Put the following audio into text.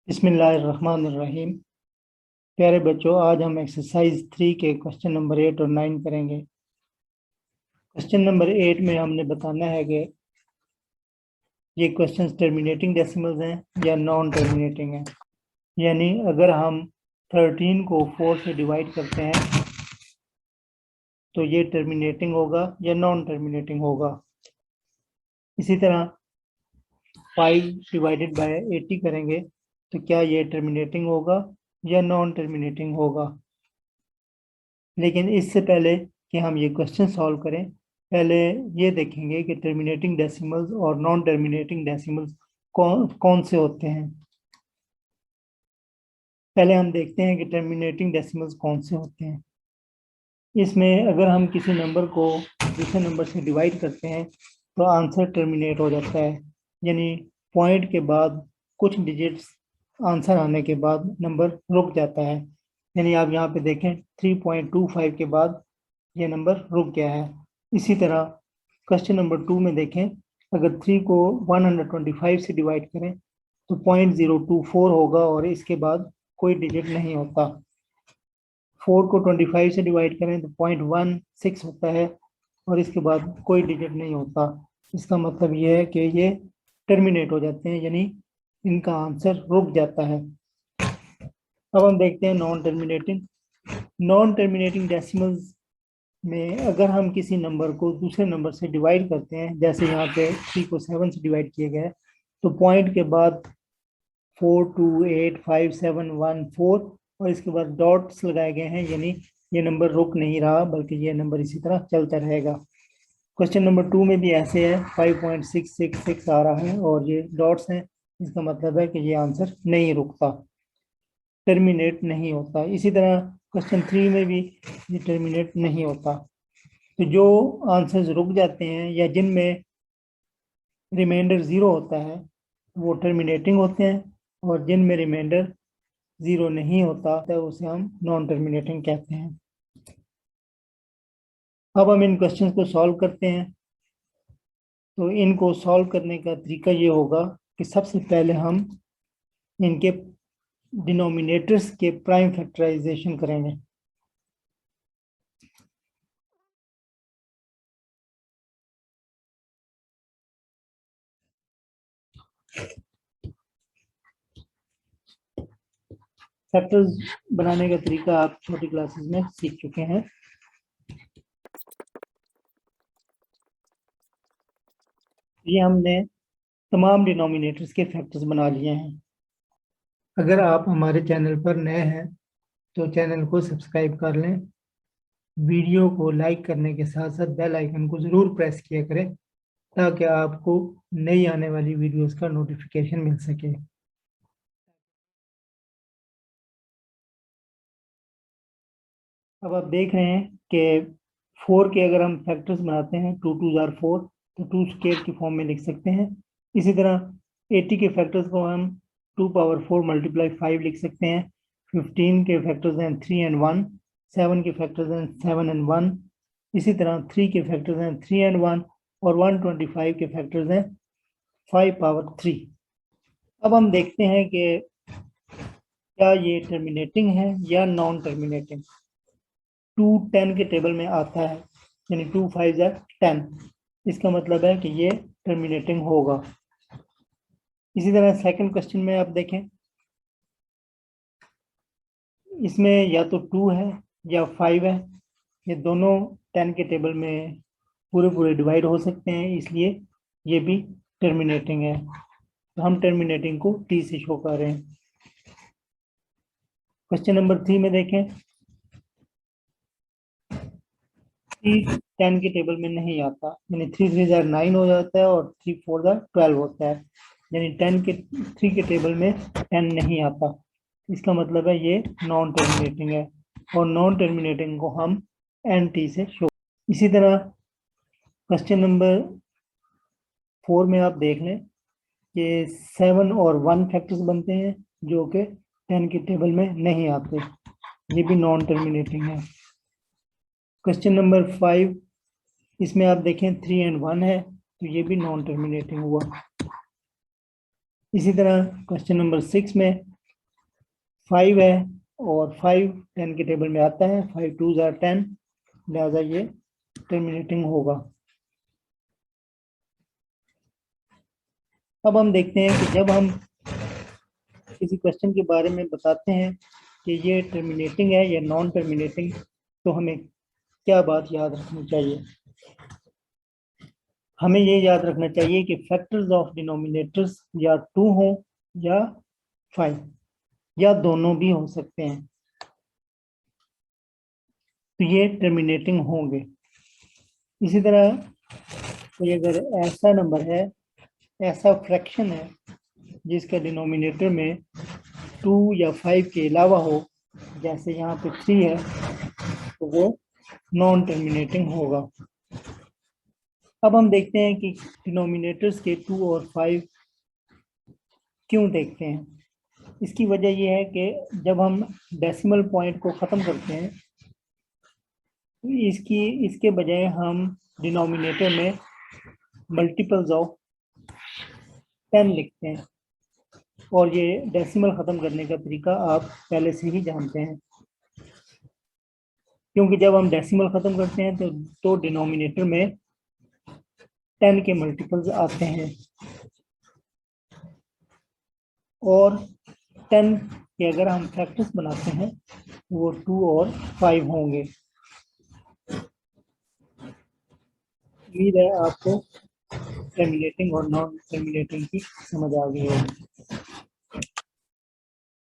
बिस्मिल्लाहिर्रहमानिर्रहीम। प्यारे बच्चों, आज हम एक्सरसाइज 3 के क्वेश्चन नंबर 8 और 9 करेंगे। क्वेश्चन नंबर 8 में हमने बताना है कि ये क्वेश्चंस टर्मिनेटिंग डेसिमल्स हैं या नॉन टर्मिनेटिंग हैं। यानी अगर हम 13 को 4 से डिवाइड करते हैं तो ये टर्मिनेटिंग होगा या नॉन टर्मिनेटिंग होगा। इसी तरह 5 डिवाइडेड बाय 80 करेंगे तो क्या ये टर्मिनेटिंग होगा या नॉन टर्मिनेटिंग होगा। लेकिन इससे पहले कि हम ये क्वेश्चन सॉल्व करें, पहले ये देखेंगे कि टर्मिनेटिंग डेसिमल्स और नॉन टर्मिनेटिंग डेसिमल्स कौन कौन से होते हैं। पहले हम देखते हैं कि टर्मिनेटिंग डेसिमल्स कौन से होते हैं। इसमें अगर हम किसी नंबर को दूसरे नंबर से डिवाइड करते हैं तो आंसर टर्मिनेट हो जाता है, यानी पॉइंट के बाद कुछ डिजिट्स आंसर आने के बाद नंबर रुक जाता है। यानी आप यहाँ पे देखें 3.25 के बाद ये नंबर रुक गया है। इसी तरह क्वेश्चन नंबर 2 में देखें, अगर 3 को 125 से डिवाइड करें तो 0.024 होगा और इसके बाद कोई डिजिट नहीं होता। 4 को 25 से डिवाइड करें तो 0.16 होता है और इसके बाद कोई डिजिट नहीं होता। इसका मतलब ये है कि ये टर्मिनेट हो जाते हैं, यानी इनका आंसर रुक जाता है। अब हम देखते हैं नॉन टर्मिनेटिंग डेसिमल्स में अगर हम किसी नंबर को दूसरे नंबर से डिवाइड करते हैं, जैसे यहाँ पे 3 को 7 से डिवाइड किया गया है, तो पॉइंट के बाद 4 2 8 5 7 1 4 और इसके बाद डॉट्स लगाए गए हैं, यानी ये नंबर रुक नहीं रहा बल्कि ये नंबर इसी तरह चलता रहेगा। क्वेश्चन नंबर 2 में भी ऐसे है, 5.666 आ रहा है और ये डॉट्स हैं। इसका मतलब है कि ये आंसर नहीं रुकता, टर्मिनेट नहीं होता। इसी तरह क्वेश्चन 3 में भी ये टर्मिनेट नहीं होता। तो जो आंसर्स रुक जाते हैं या जिनमें रिमाइंडर 0 होता है वो टर्मिनेटिंग होते हैं, और जिनमें रिमाइंडर 0 नहीं होता तो उसे हम नॉन टर्मिनेटिंग कहते हैं। अब हम इन क्वेश्चंस को सॉल्व करते हैं। तो इनको सॉल्व करने का तरीका ये होगा कि सबसे पहले हम इनके डिनोमिनेटर्स के प्राइम फैक्टराइजेशन करेंगे। फैक्टर्स बनाने का तरीका आप छोटी क्लासेस में सीख चुके हैं। ये हमने तमाम डिनोमिनेटर्स के फैक्टर्स बना लिए हैं। अगर आप हमारे चैनल पर नए हैं तो चैनल को सब्सक्राइब कर लें, वीडियो को लाइक करने के साथ साथ बेल आइकन को ज़रूर प्रेस किया करें ताकि आपको नई आने वाली वीडियोस का नोटिफिकेशन मिल सके। अब आप देख रहे हैं कि 4 के अगर हम फैक्टर्स बनाते हैं, 2 2 आर 4, तो 2 स्क्वायर की फॉर्म में लिख सकते हैं। इसी तरह 80 के फैक्टर्स को हम 2 पावर 4 मल्टीप्लाई 5 लिख सकते हैं। 15 के फैक्टर्स हैं 3 एंड 1, 7 के फैक्टर्स हैं 7 एंड 1, इसी तरह 3 के फैक्टर्स हैं 3 एंड 1 और 125 के फैक्टर्स हैं 5 पावर 3। अब हम देखते हैं कि क्या ये टर्मिनेटिंग है या नॉन टर्मिनेटिंग। 2 10 के टेबल में आता है, यानी 2 5 10, इसका मतलब है कि ये टर्मिनेटिंग होगा। इसी तरह सेकंड क्वेश्चन में आप देखें, इसमें या तो 2 है या 5 है, ये दोनों 10 के टेबल में पूरे पूरे डिवाइड हो सकते हैं, इसलिए ये भी टर्मिनेटिंग है। तो हम टर्मिनेटिंग को टी से शो कर रहे हैं। क्वेश्चन नंबर 3 में देखें, 3 10 के टेबल में नहीं आता, यानी 3 3 9 हो जाता है और 3 4 12 होता है, यानी 3 के टेबल में 10 नहीं आता। इसका मतलब है ये नॉन टर्मिनेटिंग है और नॉन टर्मिनेटिंग को हम एन टी से शो। इसी तरह क्वेश्चन नंबर 4 में आप देख लें कि 7 और 1 फैक्टर्स बनते हैं जो कि 10 के टेबल में नहीं आते, ये भी नॉन टर्मिनेटिंग है। क्वेश्चन नंबर 5, इसमें आप देखें 3 एंड 1 है, तो ये भी नॉन टर्मिनेटिंग हुआ। इसी तरह क्वेश्चन नंबर 6 में 5 है और 5 10 के टेबल में आता है, 5 2 जार 10, लिहाजा ये टर्मिनेटिंग होगा। अब हम देखते हैं कि जब हम किसी क्वेश्चन के बारे में बताते हैं कि ये टर्मिनेटिंग है या नॉन टर्मिनेटिंग, तो हमें क्या बात याद रखनी चाहिए। हमें ये याद रखना चाहिए कि फैक्टर्स ऑफ डिनोमिनेटर्स या 2 हो या 5 या दोनों भी हो सकते हैं, तो ये टर्मिनेटिंग होंगे। इसी तरह कोई अगर ऐसा नंबर है, ऐसा फ्रैक्शन है जिसका डिनोमिनेटर में 2 या 5 के अलावा हो, जैसे यहाँ पे 3 है, तो वो नॉन टर्मिनेटिंग होगा। अब हम देखते हैं कि डिनोमिनेटर्स के 2 और 5 क्यों देखते हैं। इसकी वजह यह है कि जब हम डेसिमल पॉइंट को ख़त्म करते हैं, इसके बजाय हम डिनोमिनेटर में मल्टीपल्स ऑफ 10 लिखते हैं, और ये डेसिमल ख़त्म करने का तरीका आप पहले से ही जानते हैं, क्योंकि जब हम डेसिमल ख़त्म करते हैं तो डिनोमिनेटर में 10 के मल्टीपल्स आते हैं, और 10 के अगर हम फैक्टर्स बनाते हैं तो वो 2 और 5 होंगे। उम्मीद है आपको टर्मिनेटिंग और नॉन टर्मिनेटिंग की समझ आ गई होगी।